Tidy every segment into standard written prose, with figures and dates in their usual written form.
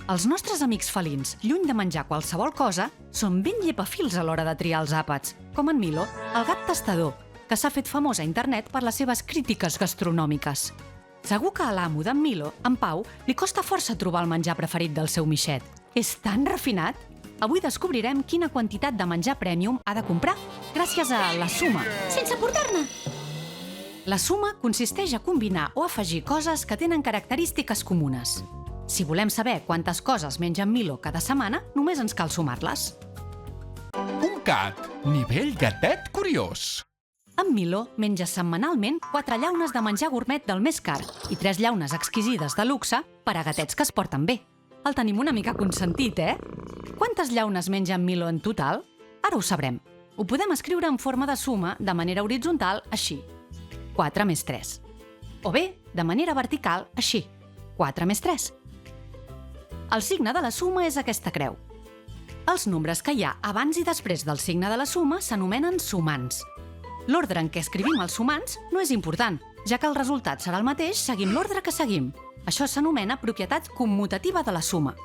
Els nostres amics felins, lluny de menjar qualsevol cosa, són ben llepafils a l'hora de triar els àpats, com en Milo, el gat tastador, que s'ha fet famós a internet per les seves crítiques gastronòmiques. Segur que a l'amo d'en Milo, en Pau, li costa força trobar el menjar preferit del seu Mixet. És tan refinat! Avui descobrirem quina quantitat de menjar premium ha de comprar gràcies a la suma. Sense portar-ne! La suma consisteix a combinar o afegir coses que tenen característiques comunes. Si volem saber quantes coses menja en Milo cada setmana, només ens cal sumar-les. Un gat, nivell gatet curiós. En Milo menja setmanalment 4 llaunes de menjar gourmet del més car i 3 llaunes exquisides de luxe per a gatets que es porten bé. El tenim una mica consentit, Quantes llaunes menja en Milo en total? Ara ho sabrem. Ho podem escriure en forma de suma de manera horitzontal, així. 4 més 3. O bé, de manera vertical, així. 4 més 3. El signe de la suma és aquesta creu. Els nombres que hi ha abans i després del signe de la suma s'anomenen sumants. L'ordre en què escrivim els sumants no és important, ja que el resultat serà el mateix seguint l'ordre que seguim. Això s'anomena propietat commutativa de la suma.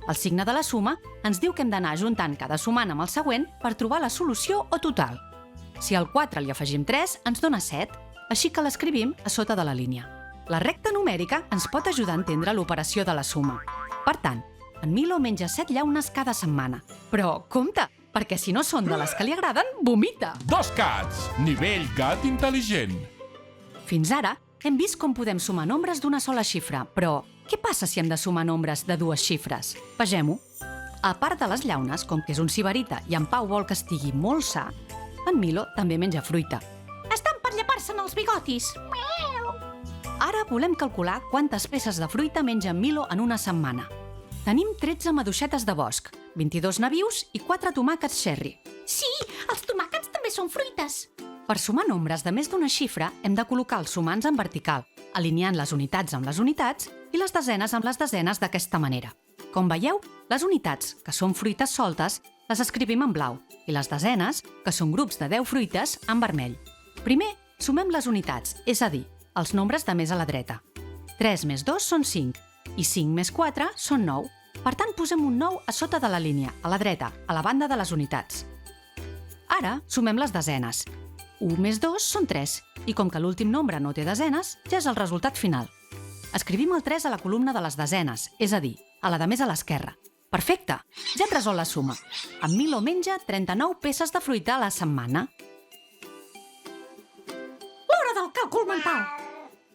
El signe de la suma ens diu que hem d'anar ajuntant cada sumant amb el següent per trobar la solució o total. Si al 4 li afegim 3, ens dona 7, així que l'escrivim a sota de la línia. La recta numèrica ens pot ajudar a entendre l'operació de la suma. Per tant, en Milo menja 7 llaunes cada setmana. Però, compte, perquè si no són de les que li agraden, vomita! 2 gats, nivell gat intel·ligent. Fins ara, hem vist com podem sumar nombres d'una sola xifra, però què passa si hem de sumar nombres de 2 xifres? Vegem-ho. A part de les llaunes, com que és un sibarita i en Pau vol que estigui molt sa, en Milo també menja fruita. Estan per llepar-se'n els bigotis! Ara volem calcular quantes peces de fruita menja en Milo en una setmana. Tenim 13 maduixetes de bosc, 22 nabius i 4 tomàquets cherry. Sí, els tomàquets també són fruites! Per sumar nombres de més d'una xifra, hem de col·locar els sumants en vertical, alineant les unitats amb les unitats i les desenes amb les desenes d'aquesta manera. Com veieu, les unitats, que són fruites soltes, les escrivim en blau, i les desenes, que són grups de 10 fruites, en vermell. Primer, sumem les unitats, és a dir, els nombres de més a la dreta. 3 més 2 són 5, i 5 més 4 són 9. Per tant, posem un 9 a sota de la línia, a la dreta, a la banda de les unitats. Ara, sumem les desenes. 1 més 2 són 3, i com que l'últim nombre no té desenes, ja és el resultat final. Escrivim el 3 a la columna de les desenes, és a dir, a la de més a l'esquerra. Perfecte! Ja hem resolt la suma. En Milo menja 39 peces de fruita a la setmana. L'hora del càlcul mental!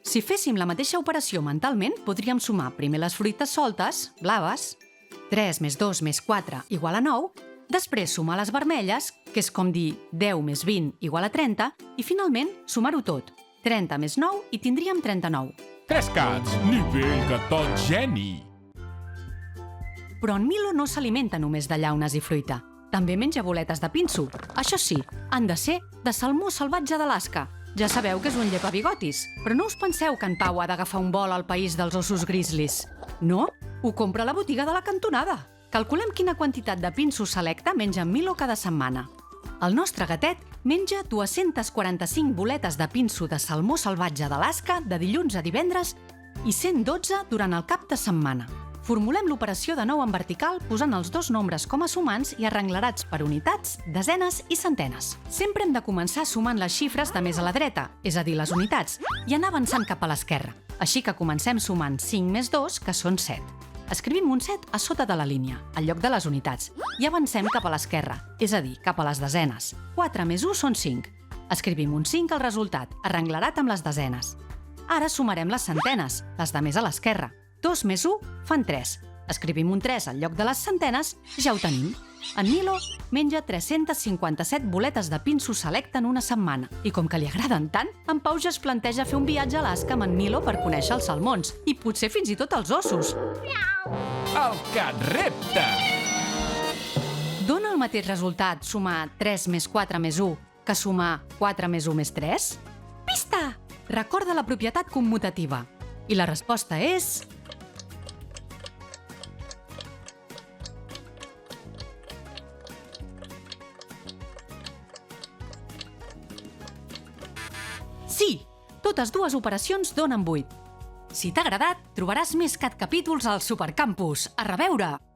Si féssim la mateixa operació mentalment, podríem sumar primer les fruites soltes, blaves, 3 més 2 més 4 igual a 9, després sumar les vermelles, que és com dir 10 més 20 igual a 30, i finalment sumar-ho tot, 30 més 9 i tindríem 39. 3 gats, nivell gatot geni. Però en Milo no s'alimenta només de llaunes i fruita. També menja boletes de pinso. Això sí, han de ser de salmó salvatge d'Alaska. Ja sabeu que és un llepabigotis, però no us penseu que en Pau ha d'agafar un vol al país dels ossos grizzlies. No, ho compra a la botiga de la cantonada. Calculem quina quantitat de pinso selecte menja en Milo cada setmana. El nostre gatet menja 245 boletes de pinso de salmó salvatge d'Alaska de dilluns a divendres i 112 durant el cap de setmana. Formulem l'operació de nou en vertical posant els dos nombres com a sumants i arrenglerats per unitats, desenes i centenes. Sempre hem de començar sumant les xifres de més a la dreta, és a dir, les unitats, i anar avançant cap a l'esquerra. Així que comencem sumant 5 més 2, que són 7. Escrivim un 7 a sota de la línia, al lloc de les unitats, i avancem cap a l'esquerra, és a dir, cap a les desenes. 4 més 1 són 5. Escrivim un 5 al resultat, arrenglerat amb les desenes. Ara sumarem les centenes, les de més a l'esquerra. 2 més 1 fan 3. Escrivim un 3 al lloc de les centenes i ja ho tenim. En Milo menja 357 boletes de pinso selecte en una setmana. I com que li agraden tant, en Pau ja es planteja fer un viatge a Alaska amb en Milo per conèixer els salmons. I potser fins i tot els ossos. El cat repte! Dóna el mateix resultat sumar 3 més 4 més 1 que sumar 4 més 1 més 3? Pista! Recorda la propietat commutativa. I la resposta és... sí! Totes dues operacions donen 8. Si t'ha agradat, trobaràs més cat capítols al Supercampus. A reveure!